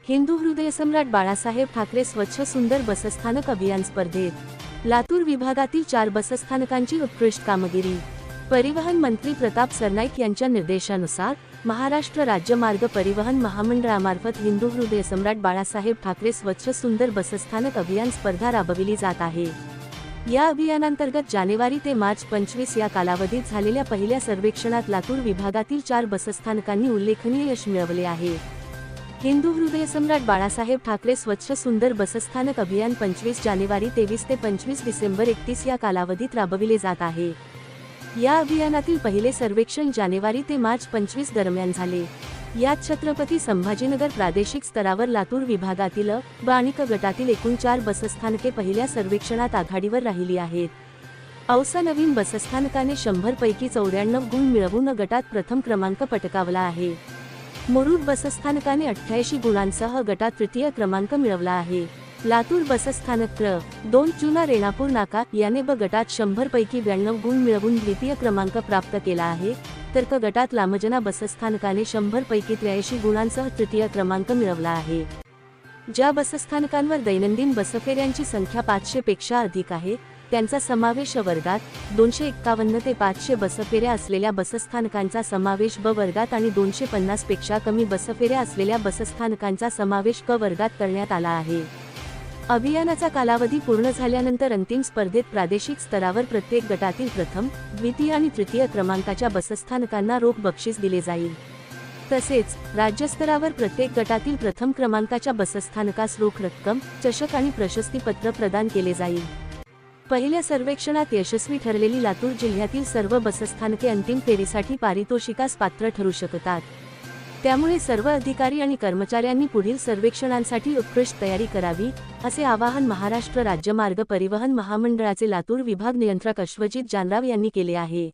हिंदू हृदयसम्राट बाळासाहेब ठाकरे स्वच्छ सुंदर बसस्थानक अभियान स्पर्धेत लातूर विभागातील 4 बसस्थानकांची उत्कृष्ट कामगिरी। परिवहन मंत्री प्रताप सरनाईक यांच्या निर्देशानुसार महाराष्ट्र राज्य मार्ग परिवहन महामंडळामार्फत हिंदू हृदयसम्राट बाळासाहेब ठाकरे स्वच्छ सुंदर बसस्थानक अभियान स्पर्धा राबविली जात आहे। या अभियानांतर्गत जानेवारी ते मार्च 25 या कालावधीत झालेल्या पहिल्या सर्वेक्षणात लातूर विभागातील 4 बसस्थानकांनी उल्लेखनीय यश मिळवले आहे। हिंदू हृदयसम्राट बाळासाहेब ठाकरे स्वच्छ सुंदर बसस्थानक अभियान 25 जानेवारी 23 ते 25 डिसेंबर 31 या कालावधीत राबविले जात आहे। या अभियानातील पहिले सर्वेक्षण जानेवारी ते मार्च 25 दरम्यान झाले। यात छत्रपती संभाजीनगर प्रादेशिक स्तरावर लातूर विभागातील अ, ब आणि क गटातील एकूण 4 बसस्थानके पहिल्या सर्वेक्षणात आघाडीवर राहिली आहेत। औसा नवीन बसस्थानकाने 100 पैकी 94 गुण मिळवून गटात प्रथम क्रमांक पटकावला आहे। मुरुड बसस्थानकाने 88 गुणांसह गटात तृतीय क्रमांक मिळवला आहे। लातूर बसस्थानक क्र. 2 चुना रेणापूर नाका याने ब गटात 100 पैकी 92 गुण मिळवून द्वितीय क्रमांक प्राप्त केला आहे, तर क गटात लामजना बसस्थानकाने 100 पैकी 83 गुणांसह तृतीय क्रमांक मिळवला आहे। ज्या बसस्थानकांवर दैनंदिन बसफेऱ्यांची संख्या 500 पेक्षा अधिक आहे त्यांचा समावेश अ वर्गात, 251 ते 500 बसफेऱ्या असलेल्या बसस्थानकांचा समावेश ब वर्गात आणि 250 पेक्षा कमी बसफेऱ्या असलेल्या बसस्थानकांचा समावेश क वर्गात करण्यात आला आहे। अभियानाचा कालावधी पूर्ण झाल्यानंतर अंतिम स्पर्धेत प्रादेशिक स्तरावर प्रत्येक गटातील प्रथम, द्वितीय आणि तृतीय क्रमांकाच्या बसस्थानकांना रोख बक्षीस दिले जाईल। तसेच राज्यस्तरावर प्रत्येक गटातील प्रथम क्रमांकाच्या बसस्थानकास रोख रक्कम, चषक आणि प्रशस्तीपत्र प्रदान केले जाईल। पहिल्या सर्वेक्षणात यशस्वी ठरलेली लातूर जिल्ह्यातील सर्व बसस्थानके अंतिम फेरीसाठी पारितोषिकास पात्र ठरू शकतात। त्यामुळे सर्व अधिकारी आणि कर्मचाऱ्यांनी पुढील सर्वेक्षणांसाठी उत्कृष्ट तयारी करावी, असे आवाहन महाराष्ट्र राज्य मार्ग परिवहन महामंडळाचे लातूर विभाग नियंत्रक अश्वजित जानराव यांनी केले आहे।